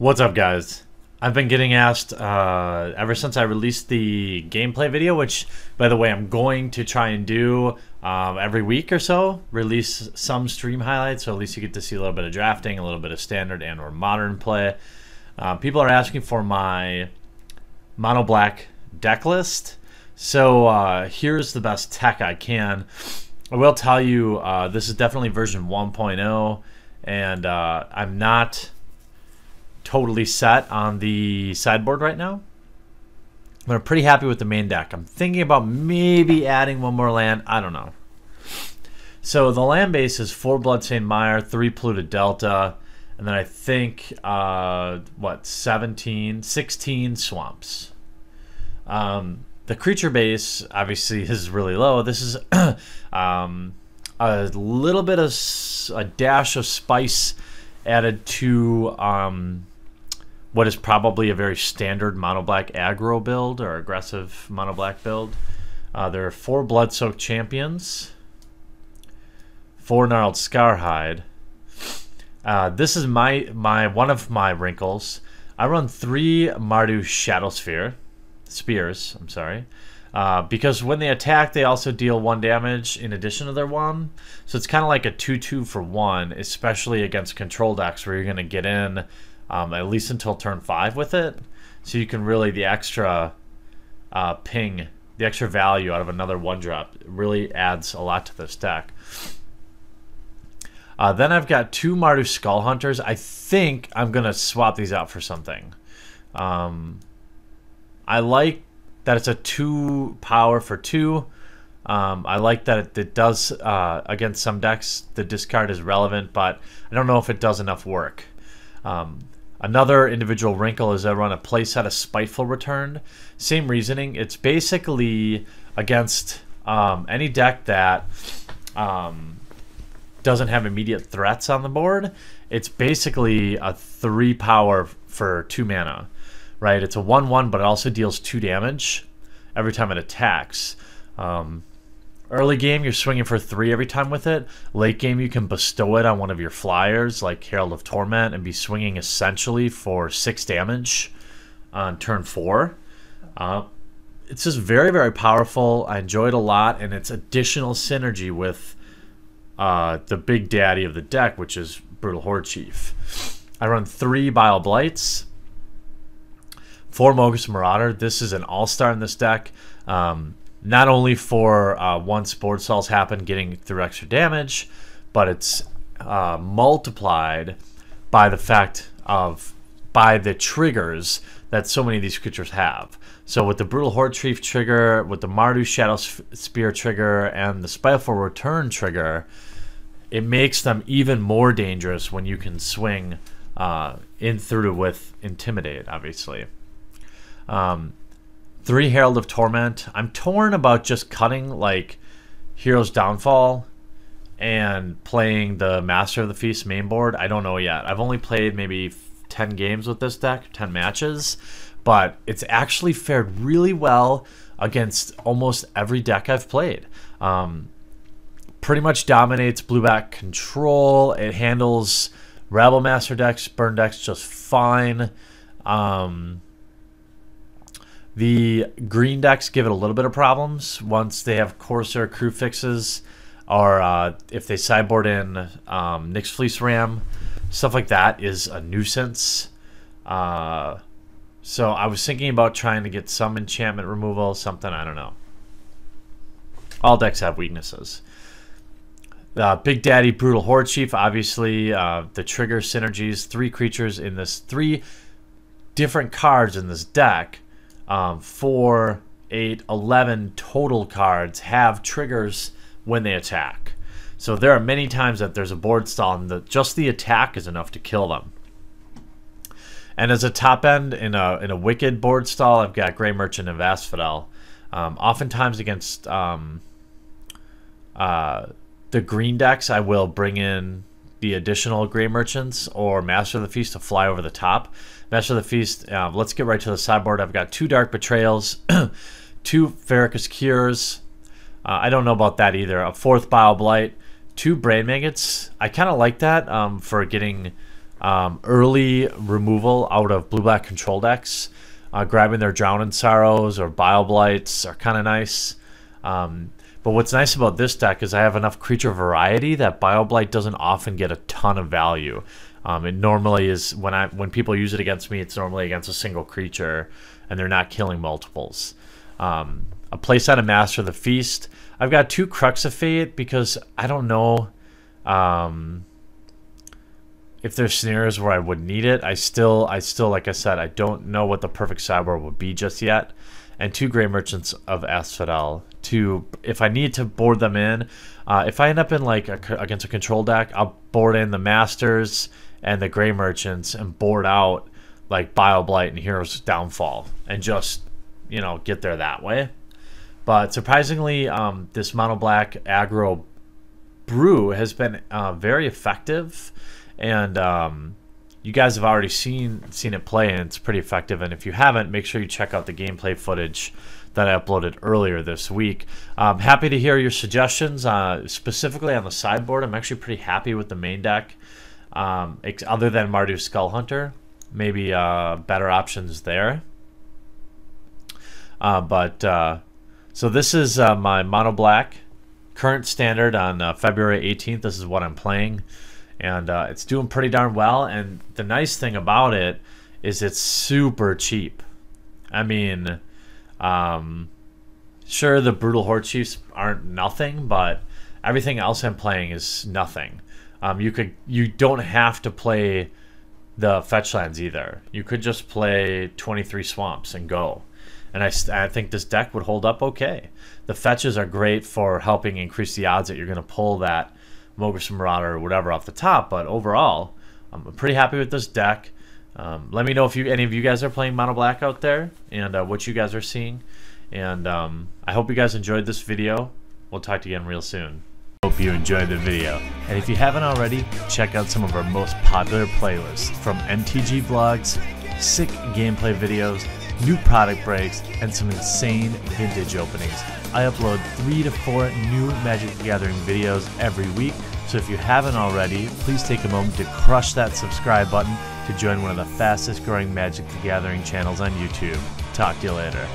What's up, guys? I've been getting asked ever since I released the gameplay video, which, by the way, I'm going to try and do every week or so. Release some stream highlights, so at least you get to see a little bit of drafting, a little bit of standard and or modern play. People are asking for my mono black deck list, so here's the best tech I can. I will tell you this is definitely version 1.0, and I'm not totally set on the sideboard right now, but I'm pretty happy with the main deck. I'm thinking about maybe adding one more land. I don't know. So the land base is 4 Bloodstained Mire, 3 Polluted Delta, and then I think 16 swamps. The creature base obviously is really low. This is a little bit of a dash of spice added to what is probably a very standard mono black aggro build or aggressive mono black build. There are 4 Blood-Soaked Champions, 4 Gnarled Scarhide. This is my one of my wrinkles. I run 3 Mardu Shadow Spears, I'm sorry. Because when they attack, they also deal 1 damage in addition to their 1. So it's kind of like a 2-2 for 1, especially against control decks where you're going to get in at least until turn 5 with it. So you can really, the extra ping, the extra value out of another 1-drop really adds a lot to this deck. Then I've got 2 Mardu Skull Hunters. I think I'm going to swap these out for something. I like that it's a 2 power for 2. I like that it does, against some decks, the discard is relevant, but I don't know if it does enough work. Another individual wrinkle is I run a playset of Spiteful Return. Same reasoning. It's basically against any deck that doesn't have immediate threats on the board. It's basically a 3 power for 2 mana. Right, it's a 1/1, but it also deals 2 damage every time it attacks. Early game, you're swinging for 3 every time with it. Late game, you can bestow it on one of your flyers, like Herald of Torment, and be swinging essentially for 6 damage on turn 4. It's just very, very powerful. I enjoy it a lot, and it's additional synergy with the big daddy of the deck, which is Brutal Horde Chief. I run 3 Bile Blights, 4 Mogis Marauder. This is an all-star in this deck. Not only for once board stalls happen, getting through extra damage, but it's multiplied by the fact of the triggers that so many of these creatures have. So with the Brutal Horde Chief trigger, with the Mardu Shadow Spear trigger, and the Spiteful Return trigger, it makes them even more dangerous when you can swing in through with Intimidate, obviously. 3 Herald of Torment. I'm torn about just cutting like Hero's Downfall and playing the Master of the Feast main board. I don't know yet. I've only played maybe 10 games with this deck, 10 matches, but it's actually fared really well against almost every deck I've played. Pretty much dominates blue-black control. It handles Rabble Master decks, burn decks just fine. The green decks give it a little bit of problems once they have Corsair crew fixes, or if they sideboard in Nyx Fleece Ram. Stuff like that is a nuisance. So I was thinking about trying to get some enchantment removal, something, I don't know. All decks have weaknesses. Big Daddy Brutal Horde Chief, obviously the trigger synergies, 3 creatures in this, 3 different cards in this deck. 4, 8, 11 total cards have triggers when they attack. So there are many times that there's a board stall and just the attack is enough to kill them. And as a top end in a wicked board stall, I've got Grey Merchant and Asphodel. Oftentimes against the green decks, I will bring in the additional Grey Merchants or Master of the Feast to fly over the top. Master of the Feast, let's get right to the sideboard. I've got 2 Dark Betrayals, 2 Farrakis Cures. I don't know about that either. A 4th Bile Blight, 2 Brain Maggots. I kind of like that for getting early removal out of blue-black control decks. Grabbing their Drowning Sorrows or Bile Blights are kind of nice. But what's nice about this deck is I have enough creature variety that Bile Blight doesn't often get a ton of value. It normally is, when people use it against me, it's normally against a single creature, and they're not killing multiples. A playset of Master of the Feast. I've got 2 Crux of Fate because I don't know if there's scenarios where I would need it. I still, like I said, I don't know what the perfect sideboard would be just yet. And 2 Grey Merchants of Asphodel to, if I need to board them in. If I end up in like against a control deck, I'll board in the Masters and the Grey Merchants and board out like Bile Blight and Hero's Downfall and just, you know, get there that way. But surprisingly, this mono black aggro brew has been very effective, and you guys have already seen it play, and it's pretty effective. And if you haven't, make sure you check out the gameplay footage that I uploaded earlier this week. Happy to hear your suggestions, specifically on the sideboard. I'm actually pretty happy with the main deck, other than Mardu Skull Hunter. Maybe better options there. So this is my mono black current standard on February 18th. This is what I'm playing, and it's doing pretty darn well. And the nice thing about it is it's super cheap. I mean, sure, the Brutal Horde Chiefs aren't nothing, but everything else I'm playing is nothing. You don't have to play the fetch lands either. You could just play 23 swamps and go. And I think this deck would hold up okay. The fetches are great for helping increase the odds that you're going to pull that Mogris Marauder or whatever off the top. But overall, I'm pretty happy with this deck. Let me know if any of you guys are playing mono black out there and what you guys are seeing. And I hope you guys enjoyed this video. We'll talk to you again real soon. Hope you enjoyed the video. And if you haven't already, check out some of our most popular playlists from MTG vlogs, sick gameplay videos, new product breaks, and some insane vintage openings. I upload 3 to 4 new Magic the Gathering videos every week, so if you haven't already, please take a moment to crush that subscribe button to join one of the fastest growing Magic the Gathering channels on YouTube. Talk to you later.